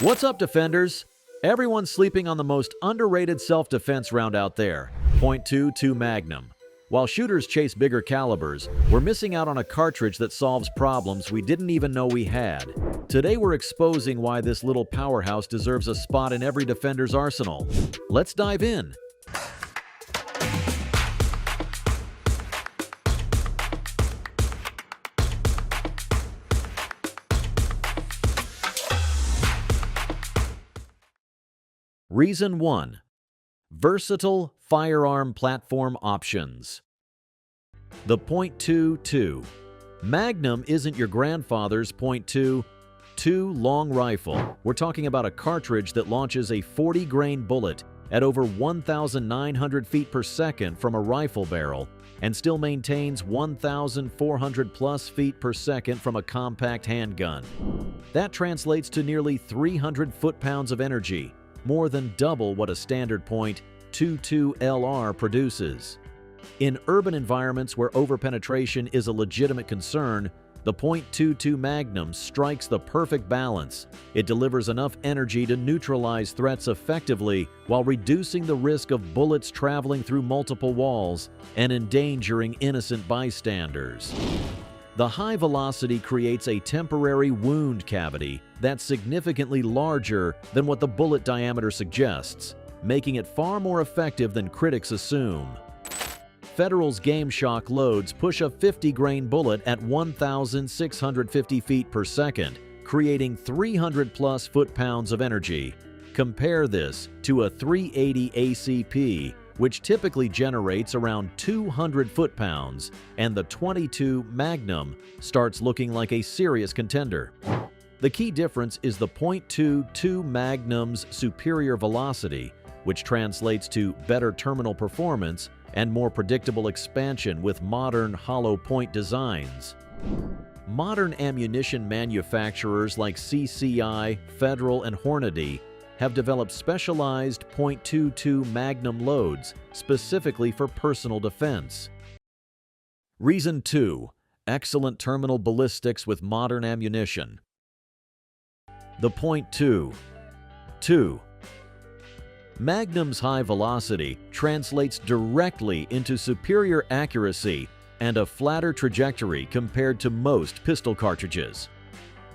What's up, Defenders? Everyone's sleeping on the most underrated self-defense round out there, .22 Magnum. While shooters chase bigger calibers, we're missing out on a cartridge that solves problems we didn't even know we had. Today we're exposing why this little powerhouse deserves a spot in every defender's arsenal. Let's dive in. Reason 1. Versatile firearm platform options. The .22 Magnum isn't your grandfather's .22 long rifle. We're talking about a cartridge that launches a 40-grain bullet at over 1,900 feet per second from a rifle barrel and still maintains 1,400 plus feet per second from a compact handgun. That translates to nearly 300 foot-pounds of energy, more than double what a standard .22 LR produces. In urban environments where overpenetration is a legitimate concern, the .22 Magnum strikes the perfect balance. It delivers enough energy to neutralize threats effectively while reducing the risk of bullets traveling through multiple walls and endangering innocent bystanders. The high velocity creates a temporary wound cavity that's significantly larger than what the bullet diameter suggests, making it far more effective than critics assume. Federal's Game Shock loads push a 50-grain bullet at 1,650 feet per second, creating 300 plus foot-pounds of energy. Compare this to a 380 ACP, which typically generates around 200 foot-pounds, and the .22 Magnum starts looking like a serious contender. The key difference is the .22 Magnum's superior velocity, which translates to better terminal performance and more predictable expansion with modern hollow point designs. Modern ammunition manufacturers like CCI, Federal, and Hornady have developed specialized .22 Magnum loads specifically for personal defense. Reason 2. Excellent terminal ballistics with modern ammunition. The .22 Magnum's high velocity translates directly into superior accuracy and a flatter trajectory compared to most pistol cartridges.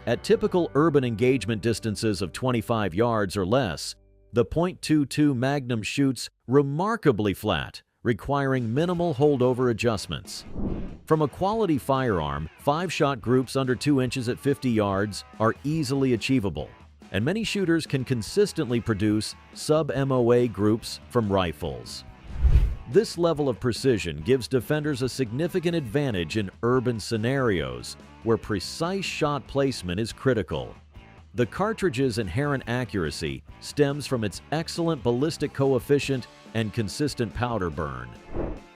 At typical urban engagement distances of 25 yards or less, the .22 Magnum shoots remarkably flat, requiring minimal holdover adjustments. From a quality firearm, 5-shot groups under 2 inches at 50 yards are easily achievable, and many shooters can consistently produce sub-MOA groups from rifles. This level of precision gives defenders a significant advantage in urban scenarios where precise shot placement is critical. The cartridge's inherent accuracy stems from its excellent ballistic coefficient and consistent powder burn.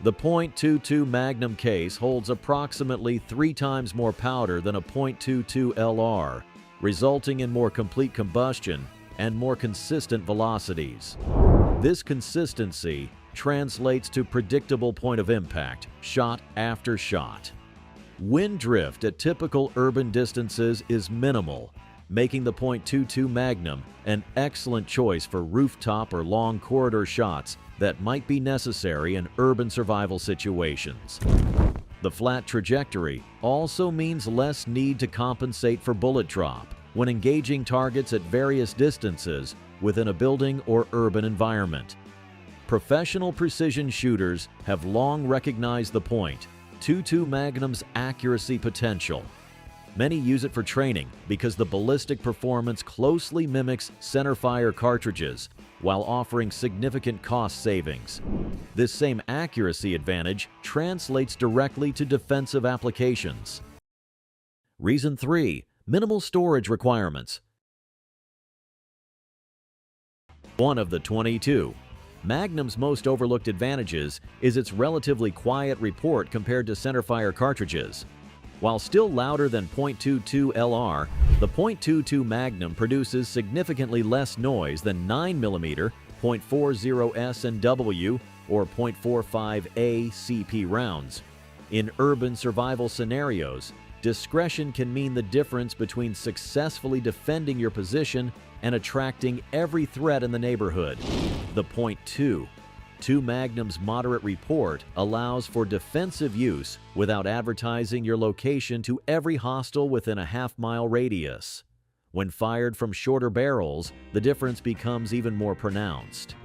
The .22 Magnum case holds approximately 3 times more powder than a .22 LR, resulting in more complete combustion and more consistent velocities. This consistency translates to predictable point of impact, shot after shot. Wind drift at typical urban distances is minimal, making the .22 Magnum an excellent choice for rooftop or long corridor shots that might be necessary in urban survival situations. The flat trajectory also means less need to compensate for bullet drop when engaging targets at various distances within a building or urban environment. Professional precision shooters have long recognized the .22 Magnum's accuracy potential. Many use it for training because the ballistic performance closely mimics centerfire cartridges while offering significant cost savings. This same accuracy advantage translates directly to defensive applications. Reason 3. Minimal storage requirements. One of the .22 Magnum's most overlooked advantages is its relatively quiet report compared to centerfire cartridges. While still louder than .22 LR, the .22 Magnum produces significantly less noise than 9mm .40 S&W or .45 A CP rounds. In urban survival scenarios, discretion can mean the difference between successfully defending your position and attracting every threat in the neighborhood. The .22 Magnum's moderate report allows for defensive use without advertising your location to every hostile within a half-mile radius. When fired from shorter barrels, the difference becomes even more pronounced.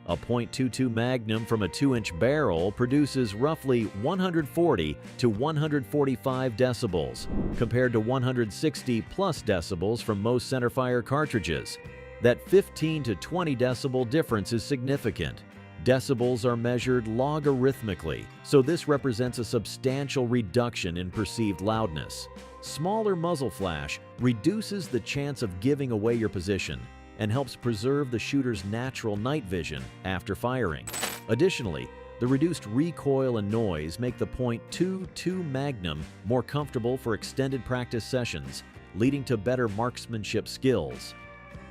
A .22 Magnum from a 2-inch barrel produces roughly 140 to 145 decibels, compared to 160 plus decibels from most centerfire cartridges. That 15 to 20 decibel difference is significant. Decibels are measured logarithmically, so this represents a substantial reduction in perceived loudness. Smaller muzzle flash reduces the chance of giving away your position and helps preserve the shooter's natural night vision after firing. Additionally, the reduced recoil and noise make the .22 Magnum more comfortable for extended practice sessions, leading to better marksmanship skills.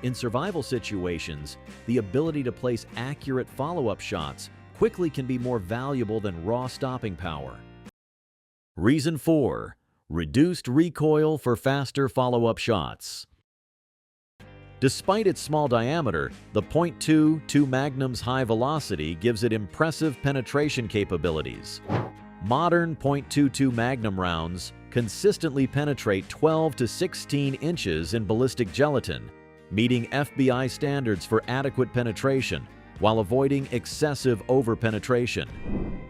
In survival situations, the ability to place accurate follow-up shots quickly can be more valuable than raw stopping power. Reason 4. Reduced recoil for faster follow-up shots. Despite its small diameter, the .22 Magnum's high velocity gives it impressive penetration capabilities. Modern .22 Magnum rounds consistently penetrate 12 to 16 inches in ballistic gelatin, meeting FBI standards for adequate penetration while avoiding excessive over-penetration.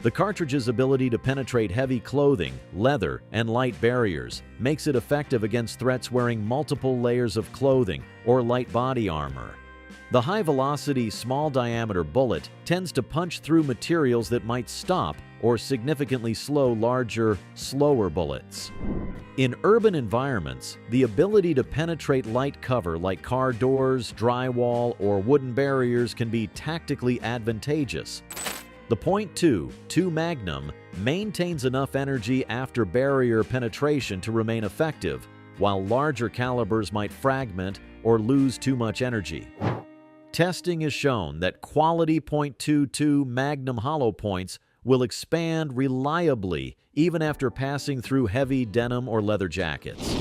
The cartridge's ability to penetrate heavy clothing, leather, and light barriers makes it effective against threats wearing multiple layers of clothing or light body armor. The high-velocity, small-diameter bullet tends to punch through materials that might stop or significantly slow larger, slower bullets. In urban environments, the ability to penetrate light cover like car doors, drywall, or wooden barriers can be tactically advantageous. The .22 Magnum maintains enough energy after barrier penetration to remain effective, while larger calibers might fragment or lose too much energy. Testing has shown that quality .22 Magnum hollow points will expand reliably even after passing through heavy denim or leather jackets.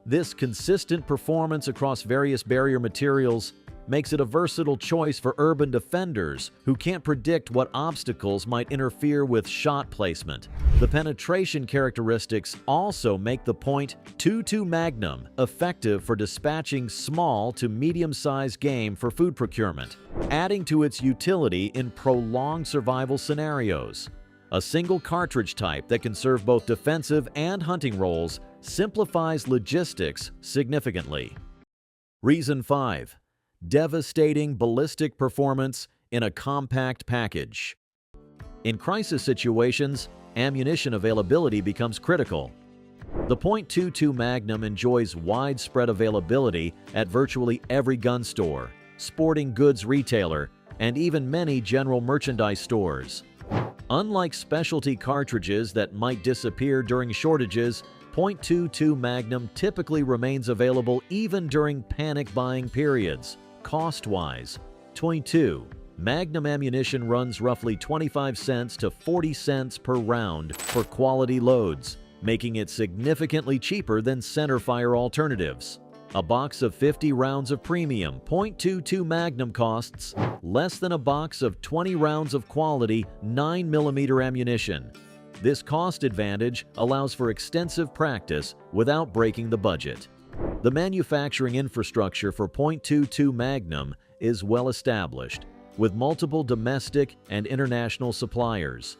This consistent performance across various barrier materials makes it a versatile choice for urban defenders who can't predict what obstacles might interfere with shot placement. The penetration characteristics also make the .22 Magnum effective for dispatching small to medium-sized game for food procurement, adding to its utility in prolonged survival scenarios. A single cartridge type that can serve both defensive and hunting roles simplifies logistics significantly. Reason 5. Devastating ballistic performance in a compact package. In crisis situations, ammunition availability becomes critical. The .22 Magnum enjoys widespread availability at virtually every gun store, sporting goods retailer, and even many general merchandise stores. Unlike specialty cartridges that might disappear during shortages, .22 Magnum typically remains available even during panic buying periods. Cost-wise, .22 Magnum ammunition runs roughly 25 cents to 40 cents per round for quality loads, making it significantly cheaper than centerfire alternatives. A box of 50 rounds of premium .22 Magnum costs less than a box of 20 rounds of quality 9mm ammunition. This cost advantage allows for extensive practice without breaking the budget. The manufacturing infrastructure for .22 Magnum is well established, with multiple domestic and international suppliers.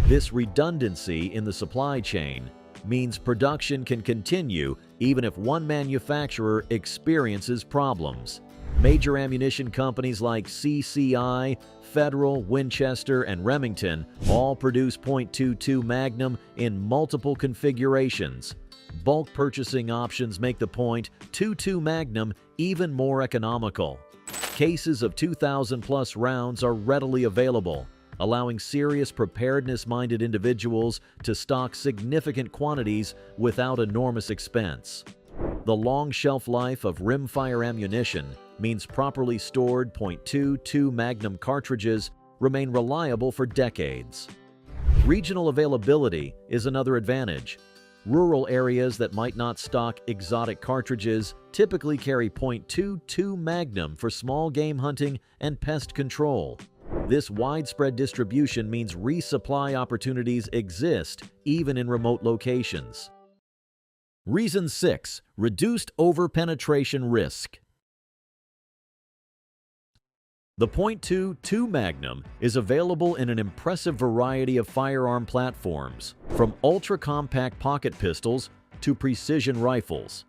This redundancy in the supply chain means production can continue even if one manufacturer experiences problems. Major ammunition companies like CCI, Federal, Winchester, and Remington all produce .22 Magnum in multiple configurations. Bulk purchasing options make the .22 Magnum even more economical. Cases of 2,000+ rounds are readily available, allowing serious preparedness-minded individuals to stock significant quantities without enormous expense. The long shelf life of rimfire ammunition means properly stored .22 Magnum cartridges remain reliable for decades. Regional availability is another advantage. Rural areas that might not stock exotic cartridges typically carry .22 Magnum for small game hunting and pest control. This widespread distribution means resupply opportunities exist even in remote locations. Reason 6. Reduced overpenetration risk. The .22 Magnum is available in an impressive variety of firearm platforms, from ultra-compact pocket pistols to precision rifles.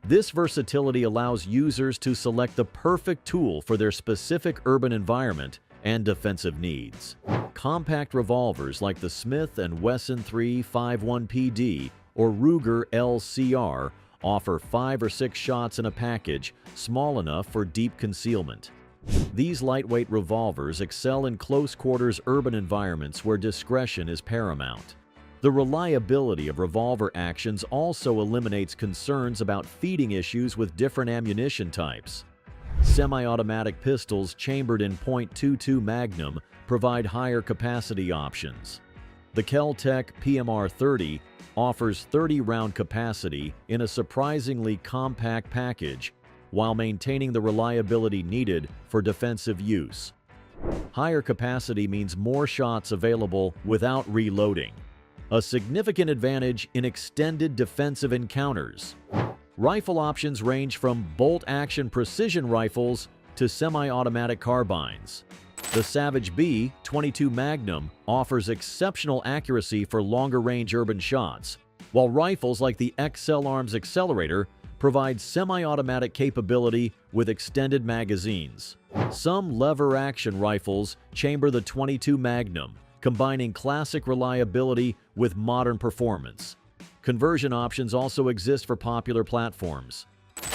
This versatility allows users to select the perfect tool for their specific urban environment and defensive needs. Compact revolvers like the Smith & Wesson 351 PD or Ruger LCR offer 5 or 6 shots in a package, small enough for deep concealment. These lightweight revolvers excel in close-quarters urban environments where discretion is paramount. The reliability of revolver actions also eliminates concerns about feeding issues with different ammunition types. Semi-automatic pistols chambered in .22 Magnum provide higher capacity options. The Kel-Tec PMR-30 offers 30-round capacity in a surprisingly compact package, while maintaining the reliability needed for defensive use. Higher capacity means more shots available without reloading, a significant advantage in extended defensive encounters. Rifle options range from bolt-action precision rifles to semi-automatic carbines. The Savage B 22 Magnum offers exceptional accuracy for longer-range urban shots, while rifles like the XL Arms Accelerator provide semi-automatic capability with extended magazines. Some lever-action rifles chamber the .22 Magnum, combining classic reliability with modern performance. Conversion options also exist for popular platforms.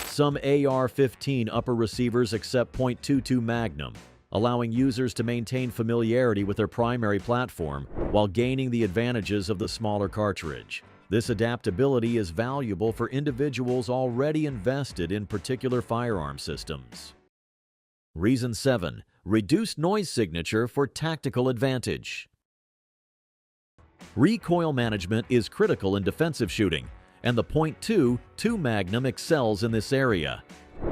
Some AR-15 upper receivers accept .22 Magnum, allowing users to maintain familiarity with their primary platform while gaining the advantages of the smaller cartridge. This adaptability is valuable for individuals already invested in particular firearm systems. Reason 7. Reduced noise signature for tactical advantage. Recoil management is critical in defensive shooting, and the .22 Magnum excels in this area.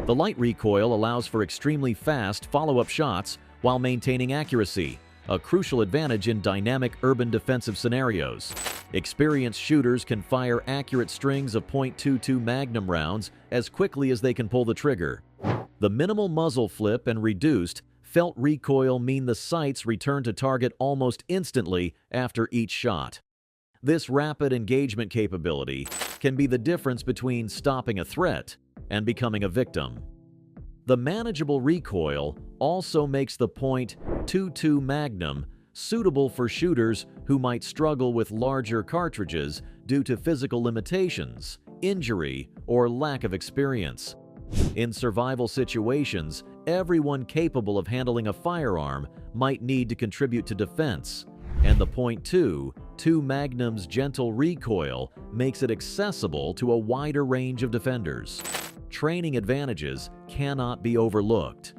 The light recoil allows for extremely fast follow-up shots while maintaining accuracy, a crucial advantage in dynamic urban defensive scenarios. Experienced shooters can fire accurate strings of .22 Magnum rounds as quickly as they can pull the trigger. The minimal muzzle flip and reduced felt recoil mean the sights return to target almost instantly after each shot. This rapid engagement capability can be the difference between stopping a threat and becoming a victim. The manageable recoil also makes the .22 Magnum suitable for shooters who might struggle with larger cartridges due to physical limitations, injury, or lack of experience. In survival situations, everyone capable of handling a firearm might need to contribute to defense, and the .22 Magnum's gentle recoil makes it accessible to a wider range of defenders. Training advantages cannot be overlooked.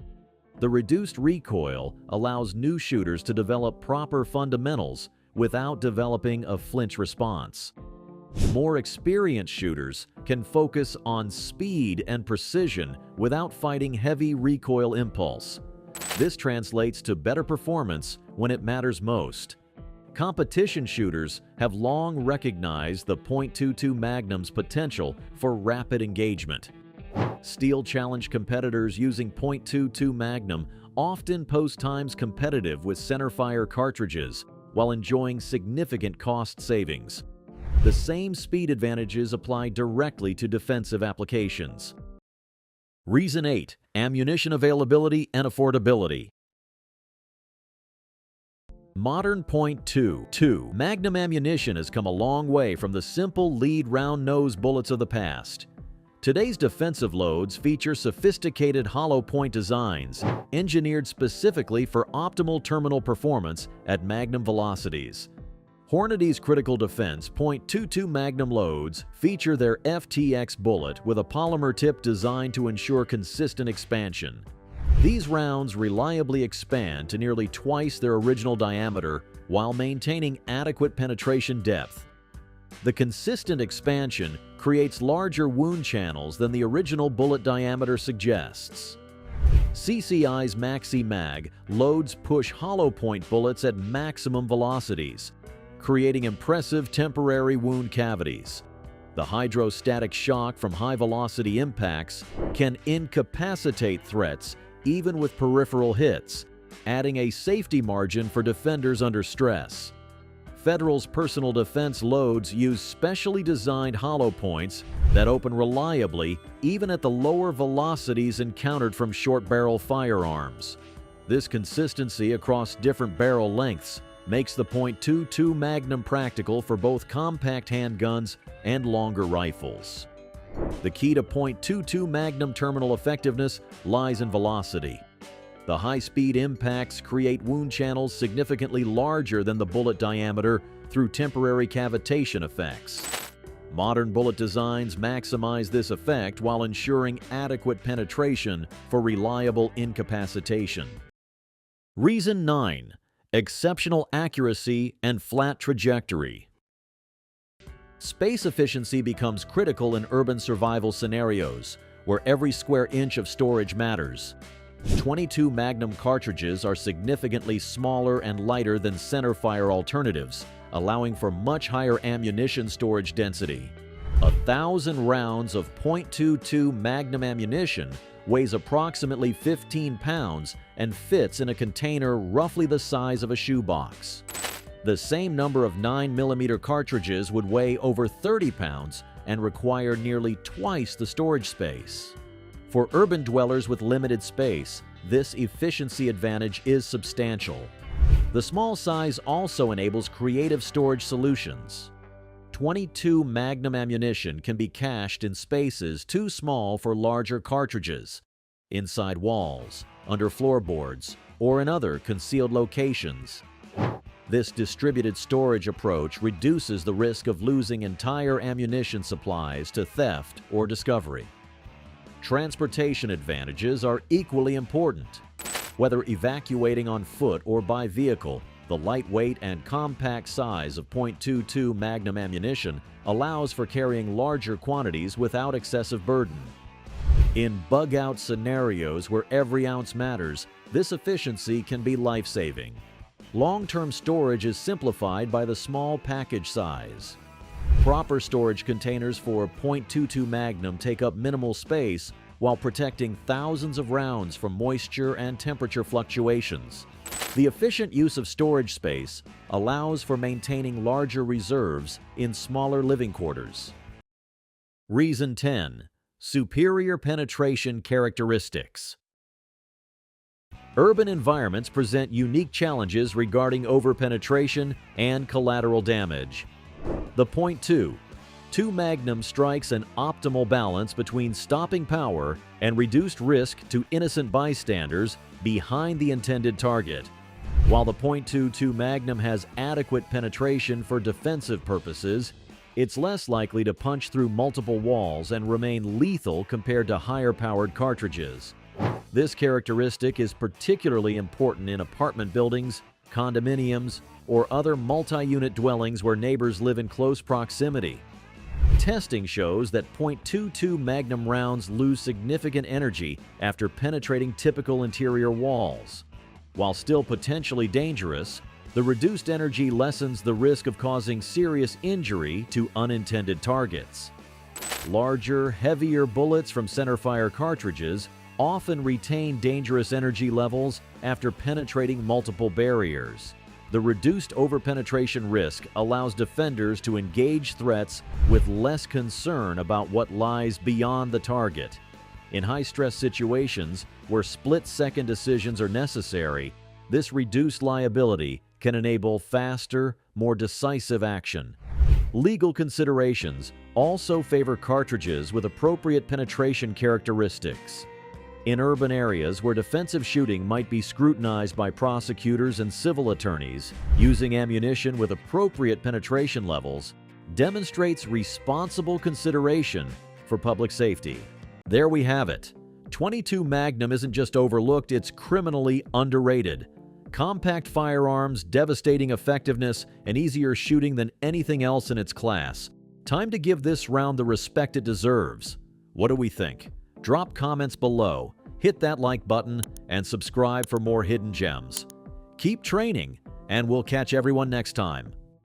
The reduced recoil allows new shooters to develop proper fundamentals without developing a flinch response. More experienced shooters can focus on speed and precision without fighting heavy recoil impulse. This translates to better performance when it matters most. Competition shooters have long recognized the .22 Magnum's potential for rapid engagement. Steel Challenge competitors using .22 Magnum often post times competitive with centerfire cartridges while enjoying significant cost savings. The same speed advantages apply directly to defensive applications. Reason 8. Ammunition availability and affordability. Modern .22 Magnum ammunition has come a long way from the simple lead round nose bullets of the past. Today's defensive loads feature sophisticated hollow point designs, engineered specifically for optimal terminal performance at Magnum velocities. Hornady's Critical Defense .22 Magnum loads feature their FTX bullet with a polymer tip designed to ensure consistent expansion. These rounds reliably expand to nearly twice their original diameter while maintaining adequate penetration depth. The consistent expansion creates larger wound channels than the original bullet diameter suggests. CCI's Maxi-Mag loads push hollow point bullets at maximum velocities, creating impressive temporary wound cavities. The hydrostatic shock from high-velocity impacts can incapacitate threats even with peripheral hits, adding a safety margin for defenders under stress. Federal's personal defense loads use specially designed hollow points that open reliably even at the lower velocities encountered from short-barrel firearms. This consistency across different barrel lengths makes the .22 Magnum practical for both compact handguns and longer rifles. The key to .22 Magnum terminal effectiveness lies in velocity. The high-speed impacts create wound channels significantly larger than the bullet diameter through temporary cavitation effects. Modern bullet designs maximize this effect while ensuring adequate penetration for reliable incapacitation. Reason 9. Exceptional accuracy and flat trajectory. Space efficiency becomes critical in urban survival scenarios, where every square inch of storage matters. .22 Magnum cartridges are significantly smaller and lighter than centerfire alternatives, allowing for much higher ammunition storage density. 1,000 rounds of .22 Magnum ammunition weighs approximately 15 pounds and fits in a container roughly the size of a shoebox. The same number of 9mm cartridges would weigh over 30 pounds and require nearly twice the storage space. For urban dwellers with limited space, this efficiency advantage is substantial. The small size also enables creative storage solutions. .22 Magnum ammunition can be cached in spaces too small for larger cartridges, inside walls, under floorboards, or in other concealed locations. This distributed storage approach reduces the risk of losing entire ammunition supplies to theft or discovery. Transportation advantages are equally important. Whether evacuating on foot or by vehicle, the lightweight and compact size of .22 Magnum ammunition allows for carrying larger quantities without excessive burden. In bug-out scenarios where every ounce matters, this efficiency can be life-saving. Long-term storage is simplified by the small package size. Proper storage containers for .22 Magnum take up minimal space while protecting thousands of rounds from moisture and temperature fluctuations. The efficient use of storage space allows for maintaining larger reserves in smaller living quarters. Reason 10. Superior penetration characteristics. Urban environments present unique challenges regarding overpenetration and collateral damage. The .22 Magnum strikes an optimal balance between stopping power and reduced risk to innocent bystanders behind the intended target. While the .22 Magnum has adequate penetration for defensive purposes, it's less likely to punch through multiple walls and remain lethal compared to higher-powered cartridges. This characteristic is particularly important in apartment buildings, condominiums, or other multi-unit dwellings where neighbors live in close proximity. Testing shows that .22 Magnum rounds lose significant energy after penetrating typical interior walls. While still potentially dangerous, the reduced energy lessens the risk of causing serious injury to unintended targets. Larger, heavier bullets from centerfire cartridges often retain dangerous energy levels after penetrating multiple barriers. The reduced overpenetration risk allows defenders to engage threats with less concern about what lies beyond the target. In high-stress situations where split-second decisions are necessary, this reduced liability can enable faster, more decisive action. Legal considerations also favor cartridges with appropriate penetration characteristics. In urban areas where defensive shooting might be scrutinized by prosecutors and civil attorneys, using ammunition with appropriate penetration levels demonstrates responsible consideration for public safety. There we have it. .22 Magnum isn't just overlooked, it's criminally underrated. Compact firearms, devastating effectiveness, and easier shooting than anything else in its class. Time to give this round the respect it deserves. What do we think? Drop comments below, hit that like button, and subscribe for more hidden gems. Keep training, and we'll catch everyone next time.